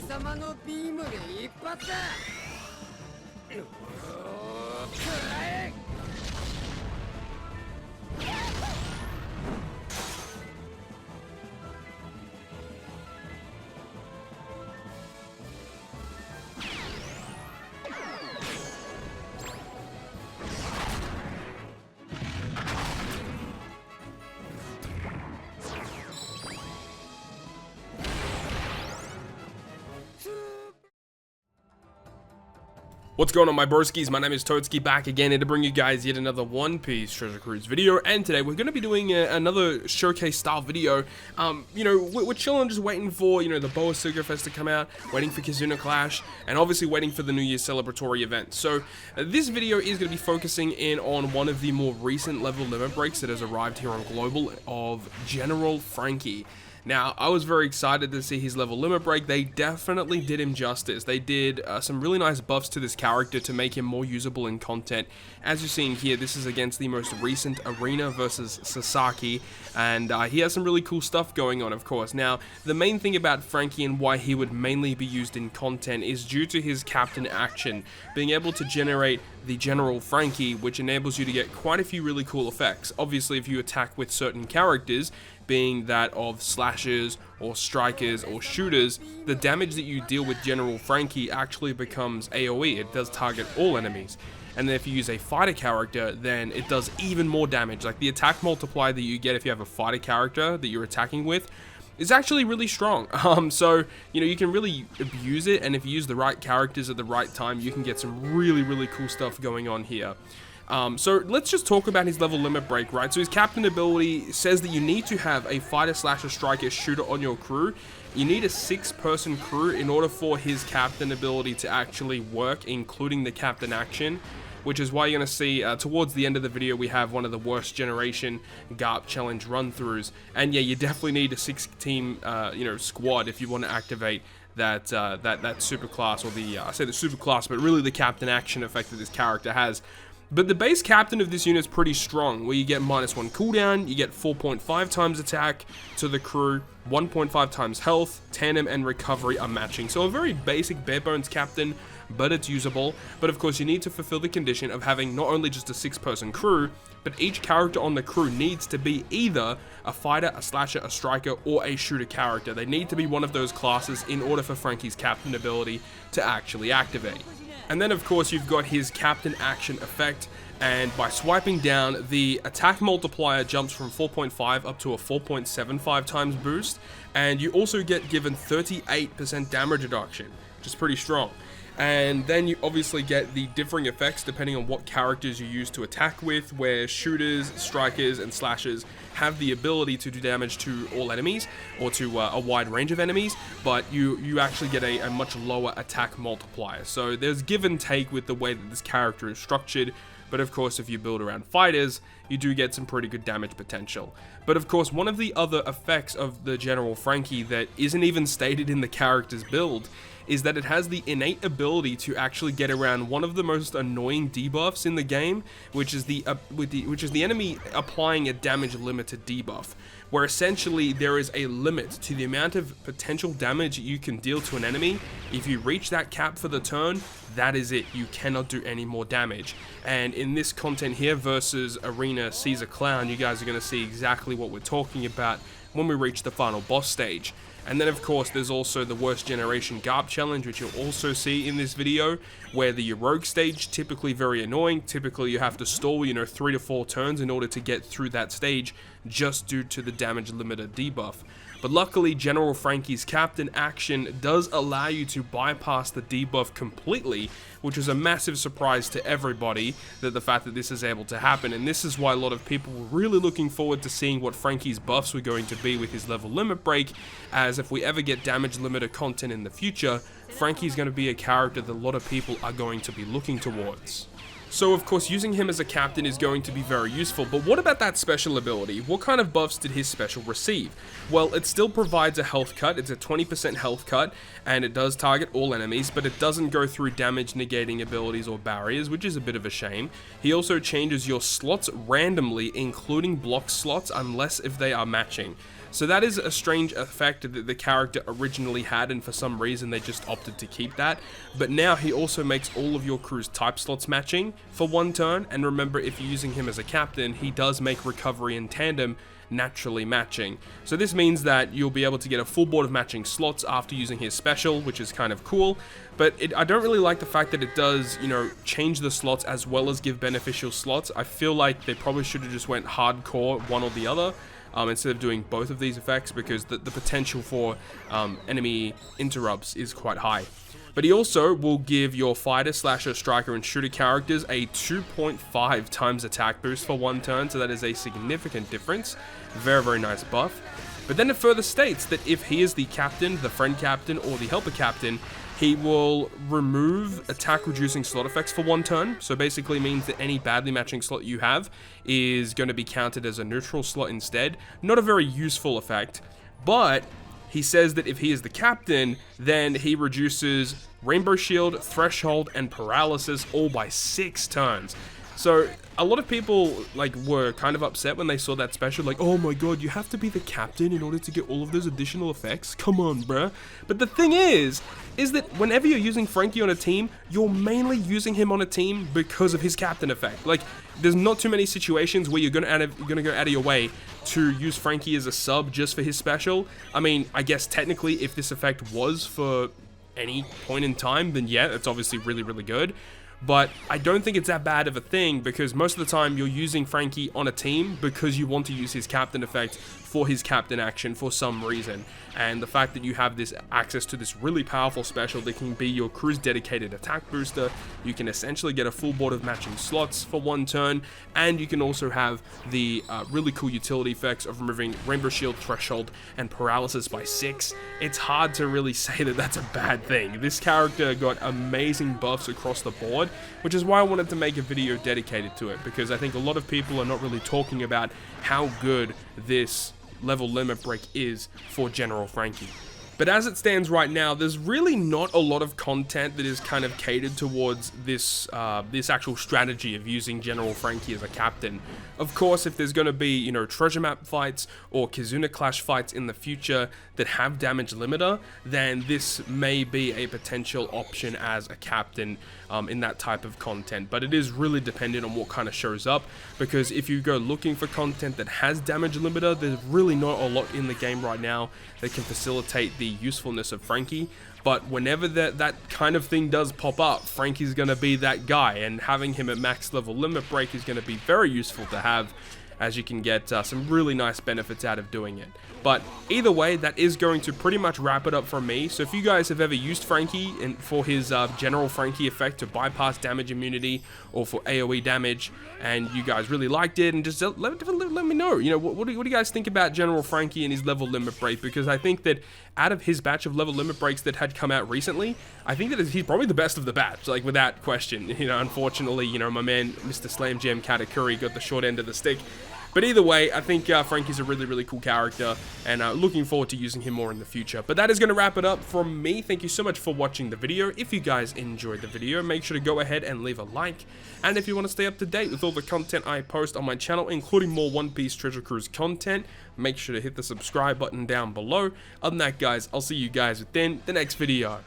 様のビームで一発だ。食らえ。What's going on, my broskiis? My name is Toadskii, back again here to bring you guys yet another One Piece Treasure Cruise video, and today we're going to be doing another showcase style video. You know, we're chilling, just waiting for, you know, the Boa Sugar Fest to come out, waiting for Kizuna Clash, and obviously waiting for the New Year's celebratory event. So this video is going to be focusing in on one of the more recent level limit breaks that has arrived here on Global of General Franky. Now, I was very excited to see his level limit break. They definitely did him justice. They did some really nice buffs to this character to make him more usable in content. As you're seeing here, this is against the most recent arena versus Sasaki, and he has some really cool stuff going on, of course. Now, the main thing about Franky and why he would mainly be used in content is due to his captain action, being able to generate the General Franky, which enables you to get quite a few really cool effects. Obviously, if you attack with certain characters, being that of slashers or strikers or shooters, the damage that you deal with General Franky actually becomes AoE. It does target all enemies. And then if you use a fighter character, then it does even more damage. Like the attack multiplier that you get if you have a fighter character that you're attacking with is actually really strong. So, you know, you can really abuse it, and if you use the right characters at the right time, you can get some really cool stuff going on here. So let's just talk about his level limit break, right? So his captain ability says that you need to have a fighter, slasher, striker, shooter on your crew. You need a 6-person crew in order for his captain ability to actually work, including the captain action, which is why you're going to see towards the end of the video we have one of the worst generation Garp challenge run-throughs. And yeah, you definitely need a 6-team you know, squad if you want to activate that that super class, or the I say the super class, but really the captain action effect that this character has. But the base captain of this unit is pretty strong, where you get -1 cooldown, you get 4.5 times attack to the crew, 1.5 times health, tandem, and recovery are matching. So a very basic bare bones captain, but it's usable. But of course you need to fulfill the condition of having not only just a 6-person crew, but each character on the crew needs to be either a fighter, a slasher, a striker, or a shooter character. They need to be one of those classes in order for Franky's captain ability to actually activate. And then of course you've got his captain action effect, and by swiping down, the attack multiplier jumps from 4.5 up to a 4.75 times boost, and you also get given 38% damage reduction, which is pretty strong. And then you obviously get the differing effects depending on what characters you use to attack with, where shooters, strikers, and slashers have the ability to do damage to all enemies, or to a wide range of enemies, but you actually get a much lower attack multiplier. So there's give and take with the way that this character is structured, but of course if you build around fighters, you do get some pretty good damage potential. But of course, one of the other effects of the General Franky that isn't even stated in the character's build is that it has the innate ability to actually get around one of the most annoying debuffs in the game, which is the enemy applying a damage limited debuff, where essentially there is a limit to the amount of potential damage you can deal to an enemy. If you reach that cap for the turn, that is it. You cannot do any more damage. And in this content here versus Arena Caesar Clown, you guys are going to see exactly what we're talking about when we reach the final boss stage. And then of course there's also the worst generation Garp challenge, which you'll also see in this video, where the heroic stage, typically very annoying. Typically you have to stall, you know, 3 to 4 turns in order to get through that stage, just due to the damage limiter debuff. But luckily, General Franky's captain action does allow you to bypass the debuff completely, which was a massive surprise to everybody, that the fact that this is able to happen. And this is why a lot of people were really looking forward to seeing what Franky's buffs were going to be with his level limit break, as if we ever get damage limiter content in the future, Franky's going to be a character that a lot of people are going to be looking towards. So of course using him as a captain is going to be very useful, but what about that special ability? What kind of buffs did his special receive? Well, it still provides a health cut. It's a 20% health cut, and it does target all enemies, but it doesn't go through damage negating abilities or barriers, which is a bit of a shame. He also changes your slots randomly, including block slots, unless if they are matching. So that is a strange effect that the character originally had, and for some reason they just opted to keep that. But now he also makes all of your crew's type slots matching for 1 turn, and remember, if you're using him as a captain, he does make recovery and tandem naturally matching. So this means that you'll be able to get a full board of matching slots after using his special, which is kind of cool. But I don't really like the fact that it does, you know, change the slots as well as give beneficial slots. I feel like they probably should have just went hardcore one or the other, instead of doing both of these effects, because the potential for enemy interrupts is quite high. But he also will give your fighter, slasher, striker, and shooter characters a 2.5 times attack boost for 1 turn, so that is a significant difference. Very, very nice buff. But then it further states that if he is the captain, the friend captain, or the helper captain, he will remove attack reducing slot effects for 1 turn. So basically means that any badly matching slot you have is going to be counted as a neutral slot instead. Not a very useful effect, but he says that if he is the captain, then he reduces Rainbow Shield, Threshold, and Paralysis all by 6 turns. So a lot of people were kind of upset when they saw that special, like, oh my god, you have to be the captain in order to get all of those additional effects? Come on, bruh. But the thing is that whenever you're using Franky on a team, you're mainly using him on a team because of his captain effect. Like, there's not too many situations where you're gonna go out of your way to use Franky as a sub just for his special. I mean, I guess technically if this effect was for any point in time, then yeah, it's obviously really, really good. But I don't think it's that bad of a thing, because most of the time you're using Franky on a team because you want to use his captain effect for his captain action for some reason. And the fact that you have this access to this really powerful special that can be your crew's dedicated attack booster, you can essentially get a full board of matching slots for 1 turn, and you can also have the really cool utility effects of removing Rainbow Shield, Threshold, and Paralysis by 6. It's hard to really say that that's a bad thing. This character got amazing buffs across the board, which is why I wanted to make a video dedicated to it, because I think a lot of people are not really talking about how good this level limit break is for General Franky. But as it stands right now, there's really not a lot of content that is kind of catered towards this this actual strategy of using General Franky as a captain. Of course, if there's going to be, you know, treasure map fights or Kizuna Clash fights in the future that have damage limiter, then this may be a potential option as a captain in that type of content. But it is really dependent on what kind of shows up, because if you go looking for content that has damage limiter, there's really not a lot in the game right now that can facilitate the usefulness of Franky. But whenever that kind of thing does pop up, Franky's going to be that guy, and having him at max level limit break is going to be very useful to have, as you can get some really nice benefits out of doing it. But either way, that is going to pretty much wrap it up from me. So if you guys have ever used Franky and for his General Franky effect to bypass damage immunity or for AoE damage, and you guys really liked it, and just let me know, you know, what do you guys think about General Franky and his level limit break? Because I think that out of his batch of level limit breaks that had come out recently, I think that he's probably the best of the batch, like, without question. You know, unfortunately, you know, my man Mr. Slam Jam Katakuri got the short end of the stick. But either way, I think Franky's a really, really cool character, and looking forward to using him more in the future. But that is going to wrap it up from me. Thank you so much for watching the video. If you guys enjoyed the video, make sure to go ahead and leave a like. And if you want to stay up to date with all the content I post on my channel, including more One Piece Treasure Cruise content, make sure to hit the subscribe button down below. Other than that, guys, I'll see you guys within the next video.